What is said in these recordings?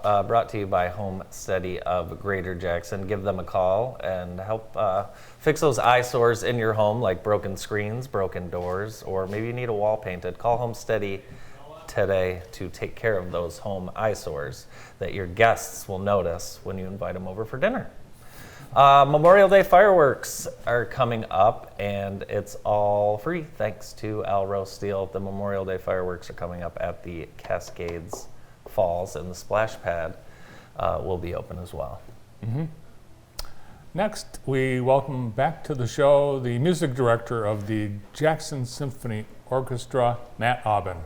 brought to you by Home Steady of Greater Jackson. Give them a call and help fix those eyesores in your home, like broken screens, broken doors, or maybe you need a wall painted. Call Home Steady today to take care of those home eyesores that your guests will notice when you invite them over for dinner. Memorial Day fireworks are coming up, and it's all free thanks to Al Rose Steel. The Memorial Day fireworks are coming up at the Cascades Falls, and the splash pad will be open as well. Mm-hmm. Next, we welcome back to the show the music director of the Jackson Symphony Orchestra, Matt Aubin.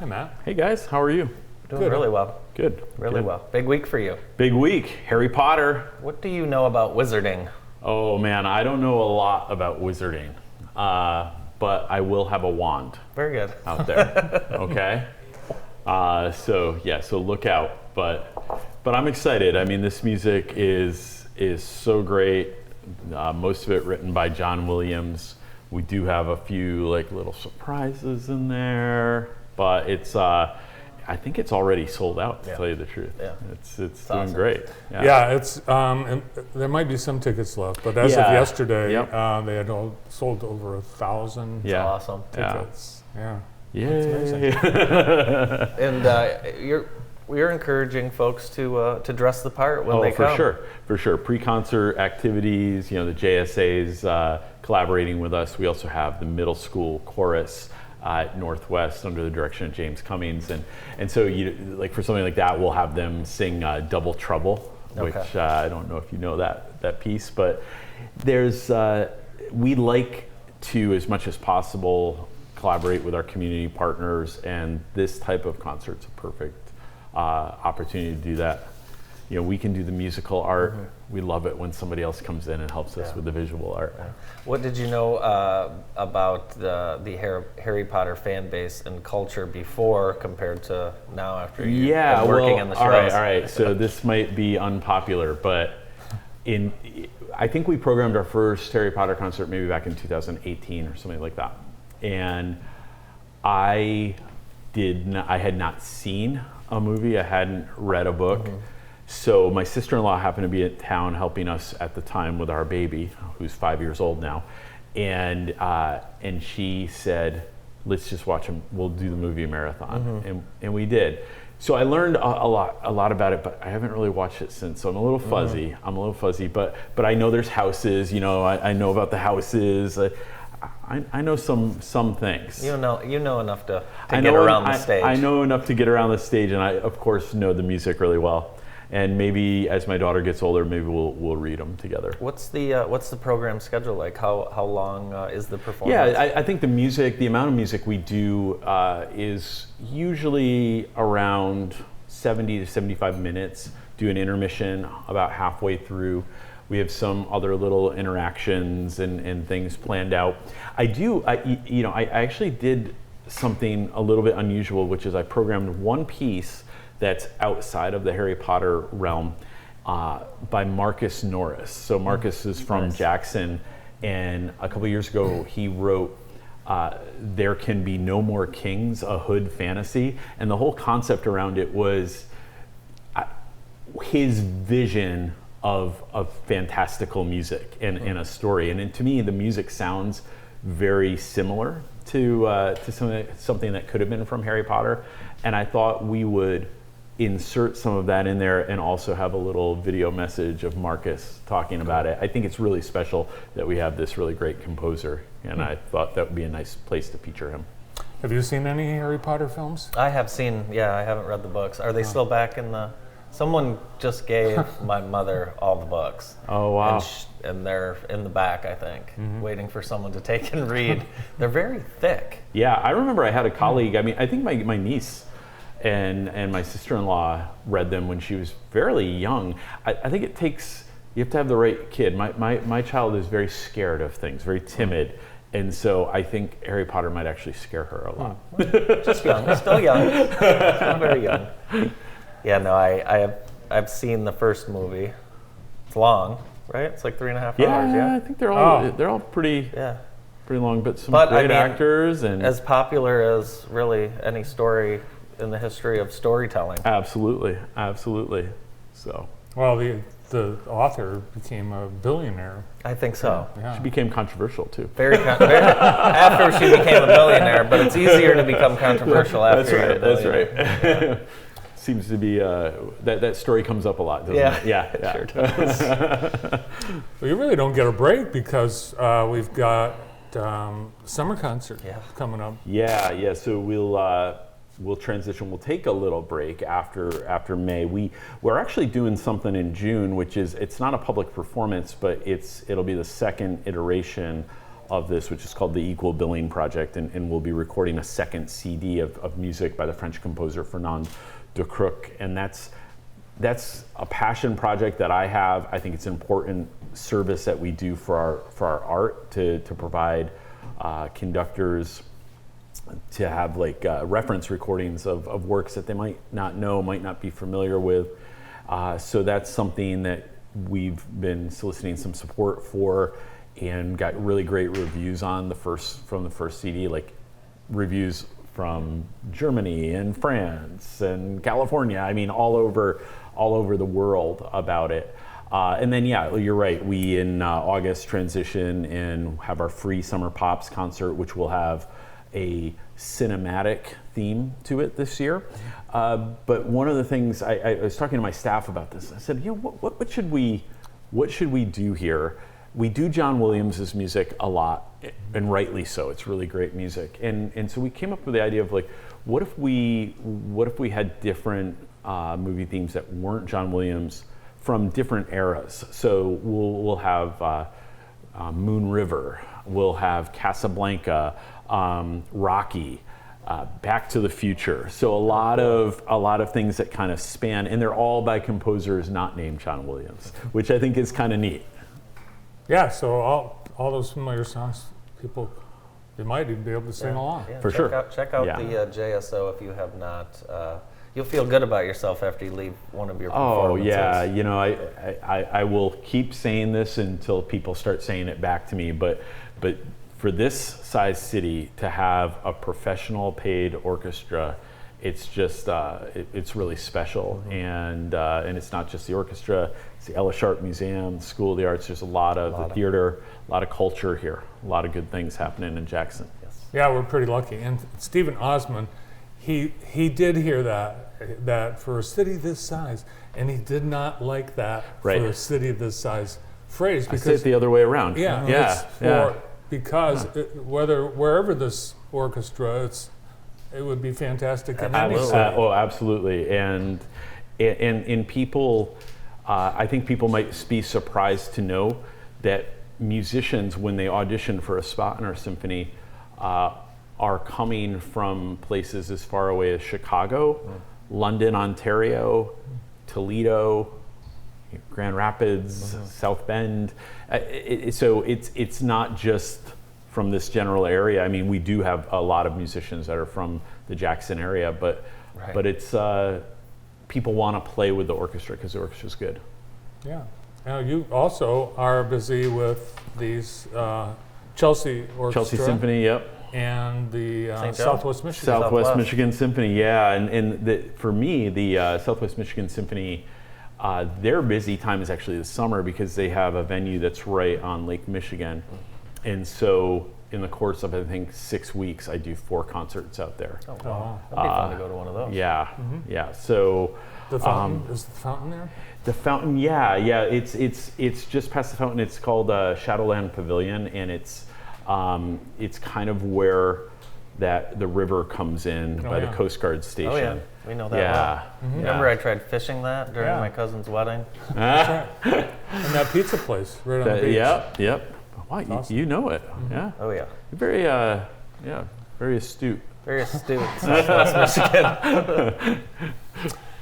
Hi, Matt. Hey guys, how are you? Doing Good. really well. Good. Really well. Big week for you. Big week. Harry Potter. What do you know about wizarding? Oh man, I don't know a lot about wizarding, but I will have a wand Very good. out there. Okay. So look out. But I'm excited. I mean, this music is so great. Most of it written by John Williams. We do have a few like little surprises in there, but it's I think it's already sold out, to tell you the truth. Yeah. It's doing awesome. Great. Yeah, it's and there might be some tickets left, but as of yesterday, Yep. they had all sold over 1,000 Yeah. Awesome. tickets. Yeah. Yay. And we're encouraging folks to dress the part when they come. For sure. Pre-concert activities, the JSA's collaborating with us. We also have the middle school chorus at Northwest under the direction of James Cummings, and so like for something like that, we'll have them sing Double Trouble, which I don't know if you know that piece, but there's we like to, as much as possible, collaborate with our community partners, and this type of concert's a perfect opportunity to do that. We can do the musical art. Mm-hmm. We love it when somebody else comes in and helps us with the visual art. Yeah. What did you know about the Harry Potter fan base and culture before compared to now after you've been working in the shows? All right. So this might be unpopular, but I think we programmed our first Harry Potter concert maybe back in 2018 or something like that. And I had not seen a movie. I hadn't read a book. Mm-hmm. So my sister-in-law happened to be in town helping us at the time with our baby, who's 5 years old now, and she said, "Let's just watch them. We'll do the movie marathon," mm-hmm. and we did. So I learned a lot about it, but I haven't really watched it since. So I'm a little fuzzy. Mm-hmm. But I know there's houses. I know about the houses. I know some things. You know enough to get around the stage. I know enough to get around the stage, and I of course know the music really well. And maybe as my daughter gets older, maybe we'll read them together. What's the program schedule like? How long is the performance? Yeah, I think the amount of music we do is usually around 70 to 75 minutes. Do an intermission about halfway through. We have some other little interactions and things planned out. I actually did something a little bit unusual, which is I programmed one piece that's outside of the Harry Potter realm by Marcus Norris. So Marcus is from Jackson, and a couple years ago he wrote There Can Be No More Kings, a hood fantasy, and the whole concept around it was his vision of fantastical music and a story. And to me, the music sounds very similar to something that could have been from Harry Potter, and I thought we would insert some of that in there and also have a little video message of Marcus talking about it. I think it's really special that we have this really great composer, and I thought that would be a nice place to feature him. Have you seen any Harry Potter films? I have seen, I haven't read the books. Are they still back in the... Someone just gave my mother all the books. Oh, wow. And they're in the back, I think, waiting for someone to take and read. They're very thick. Yeah, I remember I had a colleague, I think my niece and my sister-in-law read them when she was fairly young. I think you have to have the right kid. My child is very scared of things, very timid. And so I think Harry Potter might actually scare her a lot. Just young, still young, still very young. Yeah, no, I've seen the first movie. It's long, right? It's like 3.5 hours. Yeah, I think they're all pretty long, but great actors and as popular as really any story in the history of storytelling. Absolutely, absolutely. So Well, the author became a billionaire. I think so. Yeah. she became controversial too. After she became a billionaire, but it's easier to become controversial after you're a That's billionaire. right. That's right. Seems to be that story comes up a lot, doesn't it? Yeah, it sure does. Well, you really don't get a break because we've got summer concert coming up. Yeah. So we'll transition. We'll take a little break after May. We're actually doing something in June, which is it's not a public performance, but it'll be the second iteration of this, which is called the Equal Billing Project, and we'll be recording a second CD of music by the French composer Fernand de Crook, and that's a passion project that I have. I think it's an important service that we do for our art to provide conductors to have like reference recordings of works that they might not know, might not be familiar with. So that's something that we've been soliciting some support for, and got really great reviews on from the first CD, like reviews from Germany and France and California. I mean, all over the world about it. And then, yeah, you're right. We in August transition and have our free Summer Pops concert, which will have a cinematic theme to it this year. But one of the things I was talking to my staff about this. I said, what should we do here? We do John Williams' music a lot, and rightly so. It's really great music, and so we came up with the idea of like, what if we had different movie themes that weren't John Williams from different eras? So we'll have Moon River, we'll have Casablanca, Rocky, Back to the Future. So a lot of things that kind of span, and they're all by composers not named John Williams, which I think is kind of neat. Yeah, so all those familiar songs, they might even be able to sing along. Yeah, For sure. Check out the JSO if you have not. You'll feel good about yourself after you leave one of your performances. Oh yeah, I will keep saying this until people start saying it back to me. But for this size city to have a professional paid orchestra, it's just it's really special. And it's not just the orchestra. It's the Ella Sharp Museum, the School of the Arts. There's a lot of theater, a lot of culture here, a lot of good things happening in Jackson. Yes. Yeah, we're pretty lucky. And Stephen Osmond, he did hear that for a city this size, and he did not like that for a city this size phrase. Because I say it the other way around. Because wherever this orchestra, it would be fantastic in any city. Absolutely. And people, I think people might be surprised to know that musicians, when they audition for a spot in our symphony, are coming from places as far away as Chicago, London, Ontario, Toledo, Grand Rapids, South Bend. So it's not just from this general area. I mean, we do have a lot of musicians that are from the Jackson area, but it's people want to play with the orchestra because the orchestra's good. Yeah. Now you also are busy with these Chelsea Orchestra. Chelsea Symphony, yep. And the Southwest Michigan Symphony, yeah. And for me, the Southwest Michigan Symphony, their busy time is actually the summer because they have a venue that's right on Lake Michigan. And so in the course of, I think, 6 weeks, I do 4 concerts out there. Oh, wow. That'd be fun to go to one of those. Yeah, yeah. So the fountain, is the fountain there? The fountain, yeah. It's just past the fountain. It's called Shadowland Pavilion, and it's kind of where the river comes in by the Coast Guard station. Oh yeah, we know that well. Mm-hmm. Remember I tried fishing that during my cousin's wedding? That's right. And that pizza place right on the beach. Yep. Wow, awesome. you know it. Mm-hmm. Yeah. Oh yeah. You're very astute. Very astute, Southwest Michigan.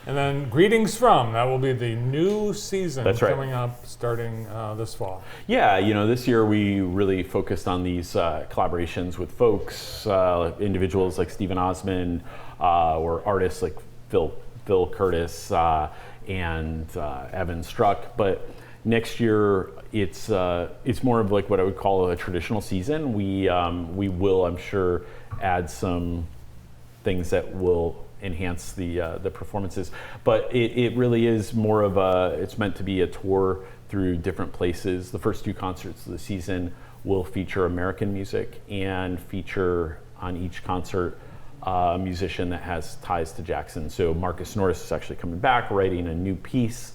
And then Greetings From, that will be the new season coming up starting this fall. Yeah, this year we really focused on these collaborations with folks, individuals like Stephen Osmond, or artists like Phil Curtis and Evan Struck. But next year it's more of like what I would call a traditional season. We will, I'm sure, add some things that will enhance the performances. But it really is more of it's meant to be a tour through different places. The first 2 concerts of the season will feature American music and feature on each concert a musician that has ties to Jackson. So Marcus Norris is actually coming back, writing a new piece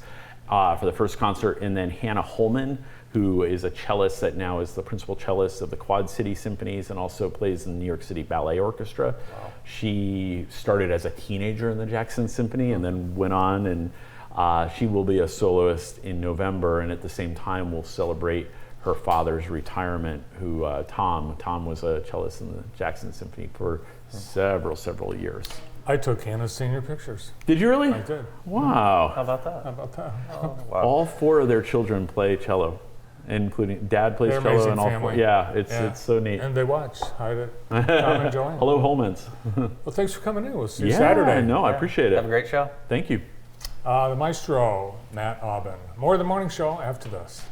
for the first concert, and then Hannah Holman, who is a cellist that now is the principal cellist of the Quad City Symphonies and also plays in the New York City Ballet Orchestra. Wow. She started as a teenager in the Jackson Symphony and then went on, and she will be a soloist in November, and at the same time we'll celebrate her father's retirement, who Tom was a cellist in the Jackson Symphony for several years. I took Hannah's senior pictures. Did you really? I did. Wow. How about that? How about that? Oh, wow. All 4 of their children play cello, including Dad plays They're cello, amazing and all family. 4. Yeah, it's so neat. And they watch. Hi to Tom and Joanne. Hello, Holmans. Well, thanks for coming in. We'll see you Yeah, Saturday. no, I appreciate Have a it. great show. Thank you. The maestro, Matt Aubin. More of the morning show after this.